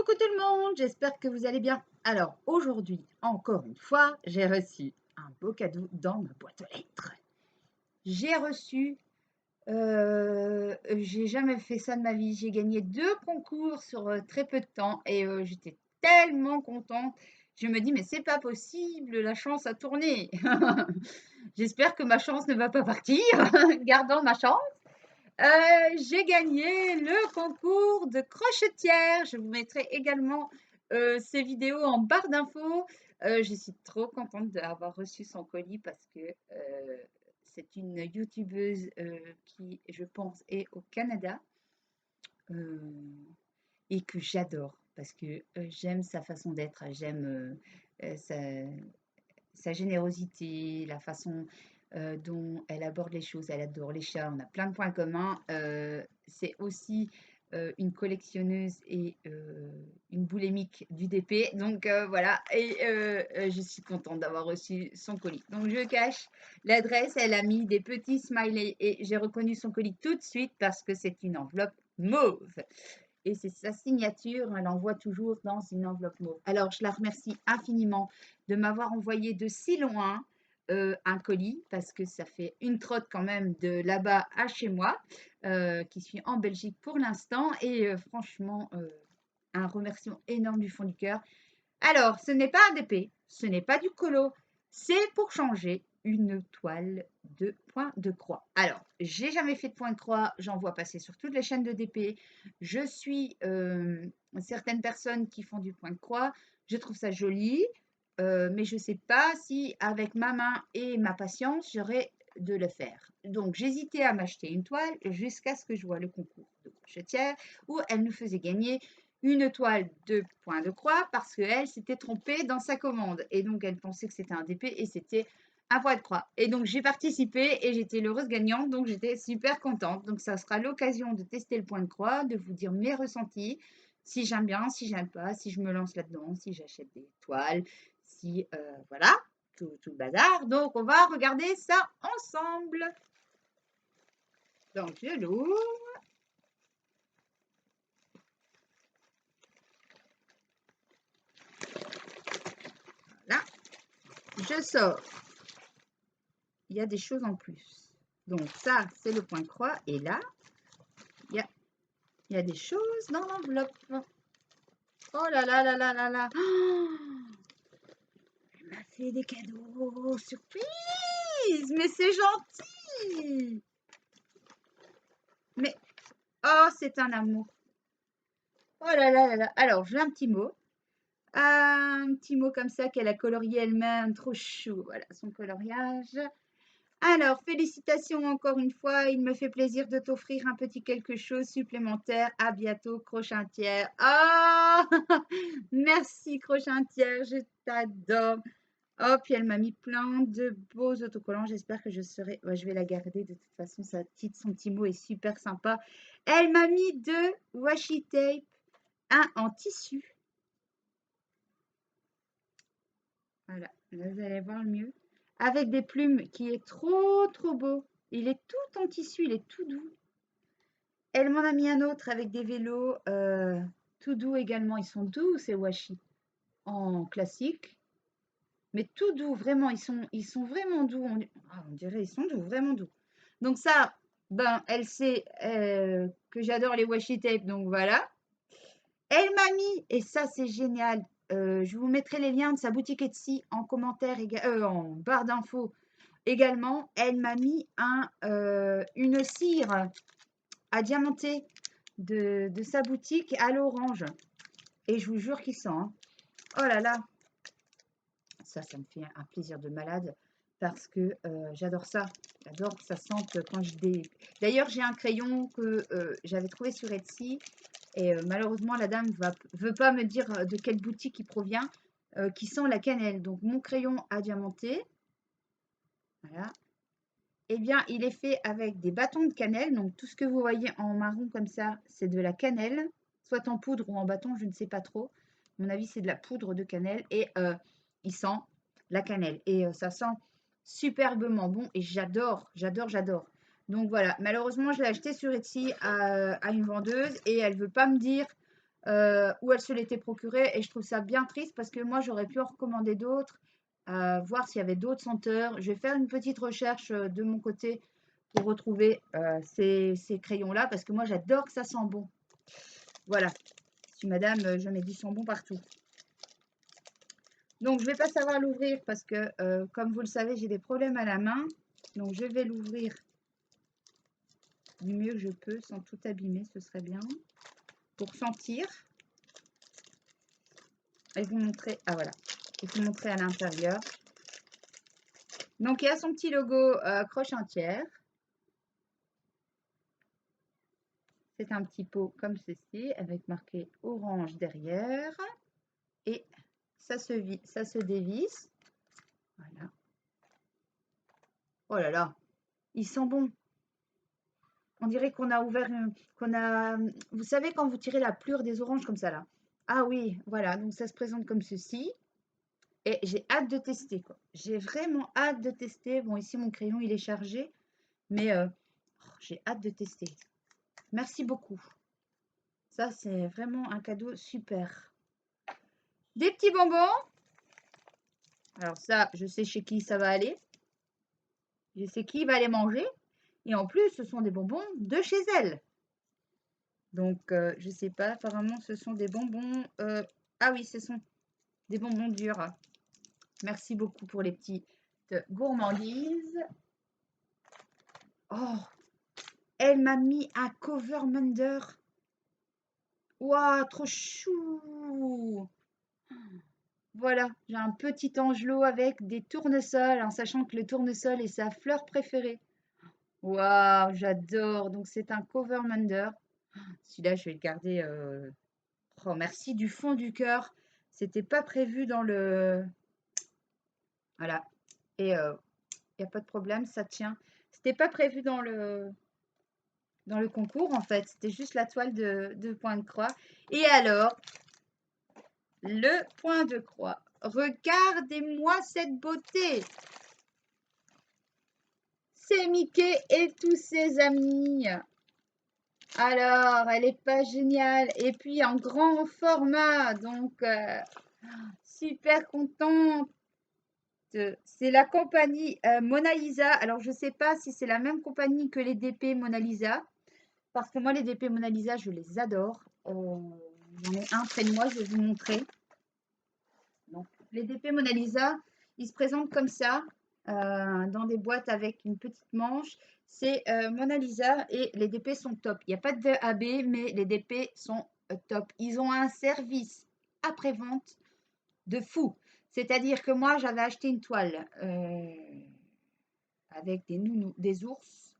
Coucou tout le monde, j'espère que vous allez bien. Alors aujourd'hui, encore une fois, j'ai reçu un beau cadeau dans ma boîte aux lettres. J'ai reçu, j'ai jamais fait ça de ma vie, j'ai gagné 2 concours sur très peu de temps et j'étais tellement contente. Je me dis, mais c'est pas possible, la chance a tourné. J'espère que ma chance ne va pas partir, gardons ma chance. J'ai gagné le concours de crochetière. Je vous mettrai également ces vidéos en barre d'infos. Je suis trop contente d'avoir reçu son colis parce que c'est une youtubeuse qui, je pense, est au Canada euh, et que j'adore parce que j'aime sa façon d'être, j'aime sa générosité, la façon dont elle aborde les choses. Elle adore les chats, on a plein de points communs. C'est aussi une collectionneuse et une boulémique du DP. Donc voilà, et je suis contente d'avoir reçu son colis. Donc je cache l'adresse, elle a mis des petits smileys et j'ai reconnu son colis tout de suite parce que c'est une enveloppe mauve. Et c'est sa signature, elle envoie toujours dans une enveloppe mauve. Alors, je la remercie infiniment de m'avoir envoyé de si loin un colis, parce que ça fait une trotte quand même de là-bas à chez moi, qui suis en Belgique pour l'instant. Et franchement, un remerciement énorme du fond du cœur. Alors, ce n'est pas un DP, ce n'est pas du colo, c'est pour changer une toile de point de croix. Alors, j'ai jamais fait de point de croix, j'en vois passer sur toutes les chaînes de DP. Je suis certaines personnes qui font du point de croix, je trouve ça joli, mais je ne sais pas si avec ma main et ma patience, j'aurais de le faire. Donc, j'hésitais à m'acheter une toile jusqu'à ce que je vois le concours de crochetière où elle nous faisait gagner une toile de point de croix parce qu'elle s'était trompée dans sa commande. Et donc, elle pensait que c'était un DP et c'était un point de croix. Et donc, j'ai participé et j'étais l'heureuse gagnante. Donc, j'étais super contente. Donc, ça sera l'occasion de tester le point de croix, de vous dire mes ressentis, si j'aime bien, si j'aime pas, si je me lance là-dedans, si j'achète des toiles, si, voilà, tout le bazar. Donc, on va regarder ça ensemble. Donc, je l'ouvre. Là, je sors. Il y a des choses en plus. Donc ça, c'est le point de croix. Et là, il y a des choses dans l'enveloppe. Oh là là là là là là. Oh, elle m'a fait des cadeaux. Surprise. Mais c'est gentil. Mais, oh, c'est un amour. Oh là là là là. Alors, j'ai un petit mot. Un petit mot comme ça qu'elle a colorié elle-même. Trop chou. Voilà, son coloriage. Alors, félicitations encore une fois. Il me fait plaisir de t'offrir un petit quelque chose supplémentaire. À bientôt, Crochintière. Ah, merci, Crochintière. Je t'adore. Oh, puis elle m'a mis plein de beaux autocollants. J'espère que je serai. Ouais, je vais la garder. De toute façon, son petit mot est super sympa. Elle m'a mis 2 washi tape, un en tissu. Voilà, là, vous allez voir mieux. Avec des plumes qui est trop, trop beau. Il est tout en tissu, il est tout doux. Elle m'en a mis un autre avec des vélos tout doux également. Ils sont doux, ces washi, en classique. Mais tout doux, vraiment, ils sont vraiment doux. On dirait, ils sont doux, vraiment doux. Donc ça, ben, elle sait que j'adore les washi tape, donc voilà. Elle m'a mis, et ça c'est génial, je vous mettrai les liens de sa boutique Etsy en commentaire, en barre d'infos également. Elle m'a mis une cire à diamanter de sa boutique à l'orange. Et je vous jure qu'il sent. Hein. Oh là là, ça me fait un plaisir de malade parce que j'adore ça. J'adore que ça sente quand je dé... D'ailleurs, j'ai un crayon que j'avais trouvé sur Etsy et malheureusement, la dame ne veut pas me dire de quelle boutique il provient, qui sent la cannelle. Donc, mon crayon à diamanter, voilà. Eh bien, il est fait avec des bâtons de cannelle. Donc, tout ce que vous voyez en marron comme ça, c'est de la cannelle, soit en poudre ou en bâton, je ne sais pas trop. À mon avis, c'est de la poudre de cannelle et il sent la cannelle. Et ça sent superbement bon et j'adore, j'adore, j'adore. Donc voilà, malheureusement, je l'ai acheté sur Etsy à une vendeuse et elle ne veut pas me dire ou elle se l'était procuré et je trouve ça bien triste parce que moi j'aurais pu en recommander d'autres, voir s'il y avait d'autres senteurs. Je vais faire une petite recherche de mon côté pour retrouver ces crayons-là parce que moi j'adore que ça sent bon. Voilà, si madame, je mets du sent bon partout. Donc je vais pas savoir l'ouvrir parce que comme vous le savez, j'ai des problèmes à la main. Donc je vais l'ouvrir du mieux que je peux sans tout abîmer, ce serait bien. Pour sentir. Et vous montrer, ah voilà, et vous montrer à l'intérieur. Donc il y a son petit logo croche entière. C'est un petit pot comme ceci avec marqué orange derrière. Et ça se dévisse. Voilà. Oh là là, il sent bon. On dirait qu'on a ouvert, vous savez quand vous tirez la pleure des oranges comme ça là. Ah oui, voilà, donc ça se présente comme ceci. Et j'ai hâte de tester quoi. J'ai vraiment hâte de tester. Bon ici mon crayon il est chargé, mais j'ai hâte de tester. Merci beaucoup. Ça c'est vraiment un cadeau super. Des petits bonbons. Alors ça, je sais chez qui ça va aller. Je sais qui va les manger. Et en plus, ce sont des bonbons de chez elle. Donc, je ne sais pas. Apparemment, ce sont des bonbons. Ah oui, ce sont des bonbons durs. Merci beaucoup pour les petites gourmandises. Oh, elle m'a mis un cover Munder. Waouh, trop chou. Voilà, j'ai un petit angelot avec des tournesols, en sachant que le tournesol est sa fleur préférée. Waouh, j'adore. Donc, c'est un cover Munder. Celui-là, je vais le garder. Oh, merci du fond du cœur. C'était pas prévu dans le. Voilà. Et il n'y a pas de problème, ça tient. C'était pas prévu dans le concours, en fait. C'était juste la toile de point de croix. Et alors, le point de croix. Regardez-moi cette beauté. C'est Mickey et tous ses amis. Alors, elle est pas géniale. Et puis en grand format. Donc, super contente. C'est la compagnie Mona Lisa. Alors, je ne sais pas si c'est la même compagnie que les DP Mona Lisa. Parce que moi, les DP Mona Lisa, je les adore. J'en ai un près de moi, je vais vous montrer. Donc, les DP Mona Lisa, ils se présentent comme ça, dans des boîtes avec une petite manche. C'est Mona Lisa et les DP sont top. Il n'y a pas de AB, mais les DP sont top. Ils ont un service après-vente de fou. C'est-à-dire que moi, j'avais acheté une toile avec des nounous, des ours.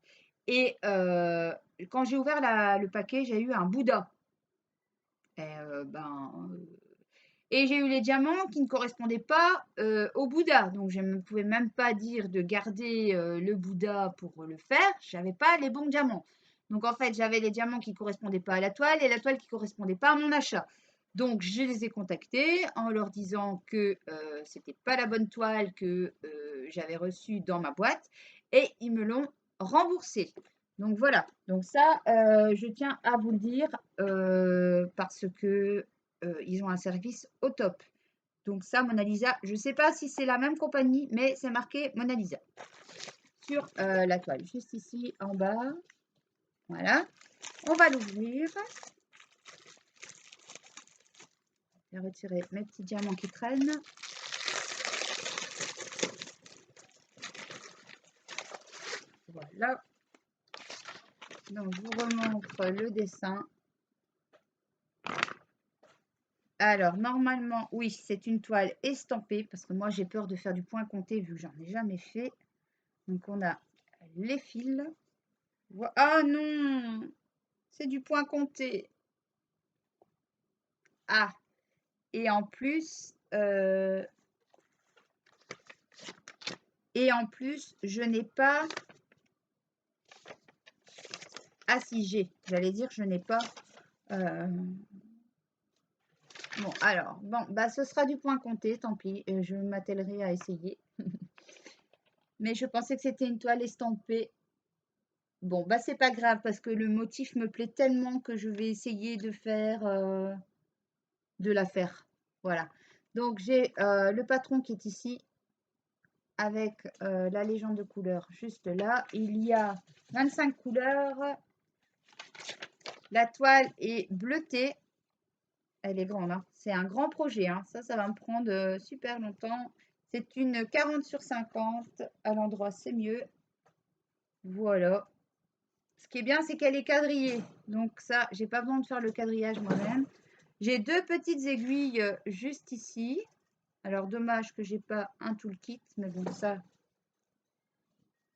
Et quand j'ai ouvert le paquet, j'ai eu un Bouddha. Et j'ai eu les diamants qui ne correspondaient pas au Bouddha. Donc, je ne pouvais même pas dire de garder le Bouddha pour le faire. Je n'avais pas les bons diamants. Donc, en fait, j'avais les diamants qui ne correspondaient pas à la toile et la toile qui ne correspondait pas à mon achat. Donc, je les ai contactés en leur disant que ce n'était pas la bonne toile que j'avais reçue dans ma boîte. Et ils me l'ont remboursé. Donc, voilà. Donc, ça, je tiens à vous le dire parce que ils ont un service au top. Donc ça, Mona Lisa, je ne sais pas si c'est la même compagnie, mais c'est marqué Mona Lisa sur la toile, juste ici en bas. Voilà. On va l'ouvrir. Je vais retirer mes petits diamants qui traînent. Voilà. Donc, je vous remontre le dessin. Alors, normalement, oui, c'est une toile estampée parce que moi, j'ai peur de faire du point compté vu que j'en ai jamais fait. Donc, on a les fils. Ah non, c'est du point compté. Ah, et en plus, je n'ai pas. Ah si, j'allais dire, je n'ai pas. Bon, alors, bon, bah, ce sera du point compté, tant pis, je m'attellerai à essayer. Mais je pensais que c'était une toile estampée. Bon, bah, c'est pas grave parce que le motif me plaît tellement que je vais essayer de faire de la faire. Voilà. Donc, j'ai le patron qui est ici avec la légende de couleurs juste là. Il y a 25 couleurs. La toile est bleutée. Elle est grande, hein. C'est un grand projet, hein. Ça va me prendre super longtemps. C'est une 40 sur 50. À l'endroit, c'est mieux. Voilà. Ce qui est bien, c'est qu'elle est quadrillée. Donc ça, j'ai pas besoin de faire le quadrillage moi-même. J'ai deux petites aiguilles juste ici. Alors, dommage que j'ai pas un toolkit, mais bon, ça,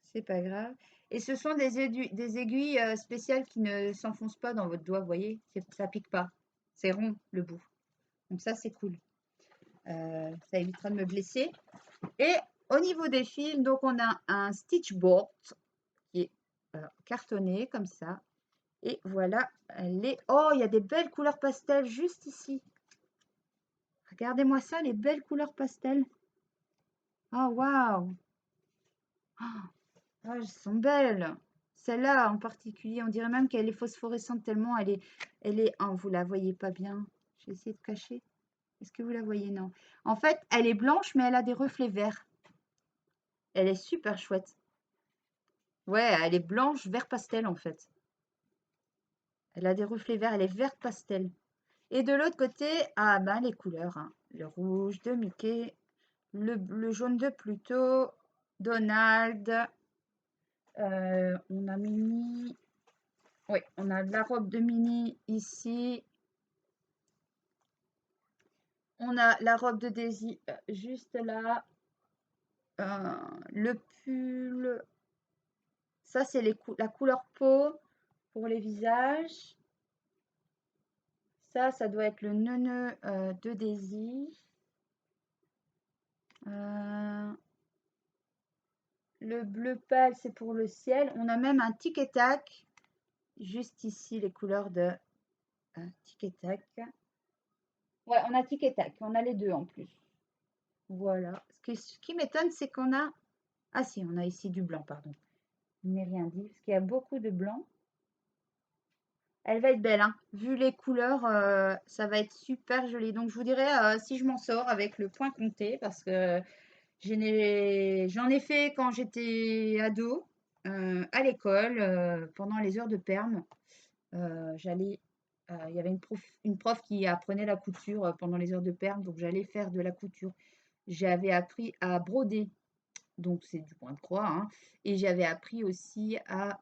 c'est pas grave. Et ce sont des aiguilles spéciales qui ne s'enfoncent pas dans votre doigt, vous voyez, ça pique pas. C'est rond, le bout. Donc ça, c'est cool. Ça évitera de me blesser. Et au niveau des fils, donc on a un stitch board qui est cartonné comme ça. Et voilà, les... Oh, il y a des belles couleurs pastel juste ici. Regardez-moi ça, les belles couleurs pastel. Oh, waouh! Oh, elles sont belles. Celle-là en particulier, on dirait même qu'elle est phosphorescente tellement elle est... Oh, vous la voyez pas bien. Je vais essayer de cacher. Est-ce que vous la voyez? Non. En fait, elle est blanche, mais elle a des reflets verts. Elle est super chouette. Ouais, elle est blanche, vert pastel en fait. Elle a des reflets verts, elle est verte pastel. Et de l'autre côté, ah ben les couleurs, hein. Le rouge de Mickey, le jaune de Pluto, Donald, on a Minnie, oui, on a la robe de Minnie ici, on a la robe de Daisy juste là, le pull, ça c'est la couleur peau pour les visages, ça doit être le neuneu de Daisy. Le bleu pâle, c'est pour le ciel. On a même un tic et tac. Juste ici, les couleurs de tic et tac. Ouais, on a tic et tac. On a les deux en plus. Voilà. Ce qui m'étonne, c'est qu'on a... Ah si, on a ici du blanc, pardon. Je n'ai rien dit, parce qu'il y a beaucoup de blanc. Elle va être belle, hein. Vu les couleurs, ça va être super joli. Donc, je vous dirai si je m'en sors avec le point compté, parce que j'en ai fait quand j'étais ado, à l'école, pendant les heures de perm. Il y avait une prof qui apprenait la couture pendant les heures de perm, donc j'allais faire de la couture. J'avais appris à broder, donc c'est du point de croix, hein, et j'avais appris aussi à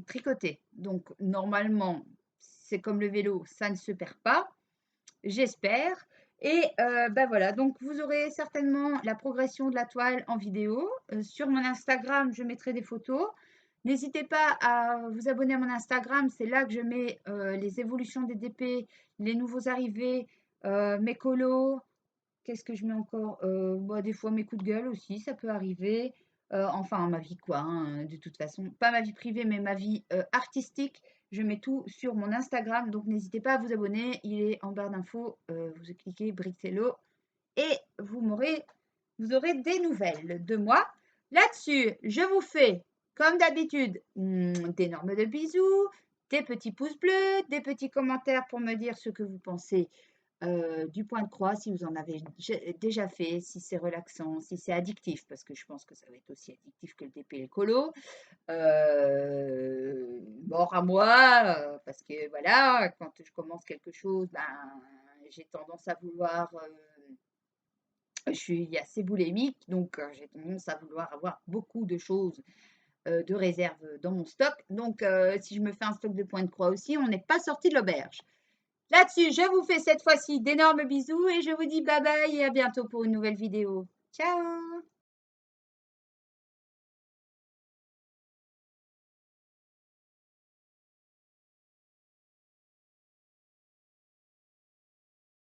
tricoter. Donc normalement, c'est comme le vélo, ça ne se perd pas, j'espère. Et ben voilà, donc vous aurez certainement la progression de la toile en vidéo. Sur mon Instagram, je mettrai des photos. N'hésitez pas à vous abonner à mon Instagram, c'est là que je mets les évolutions des DP, les nouveaux arrivés, mes colos. Qu'est-ce que je mets encore? Bah, des fois mes coups de gueule aussi, ça peut arriver. Enfin, ma vie quoi, hein, de toute façon. Pas ma vie privée, mais ma vie artistique. Je mets tout sur mon Instagram, donc n'hésitez pas à vous abonner. Il est en barre d'infos. Vous cliquez Brixello et vous aurez des nouvelles de moi. Là-dessus, je vous fais, comme d'habitude, d'énormes de bisous, des petits pouces bleus, des petits commentaires pour me dire ce que vous pensez du point de croix, si vous en avez déjà fait, si c'est relaxant, si c'est addictif, parce que je pense que ça va être aussi addictif que le TP et le colo. Mort à moi, parce que voilà, quand je commence quelque chose, ben, j'ai tendance à vouloir... je suis assez boulimique, donc j'ai tendance à vouloir avoir beaucoup de choses de réserve dans mon stock. Donc, si je me fais un stock de points de croix aussi, on n'est pas sorti de l'auberge. Là-dessus, je vous fais cette fois-ci d'énormes bisous et je vous dis bye bye et à bientôt pour une nouvelle vidéo. Ciao!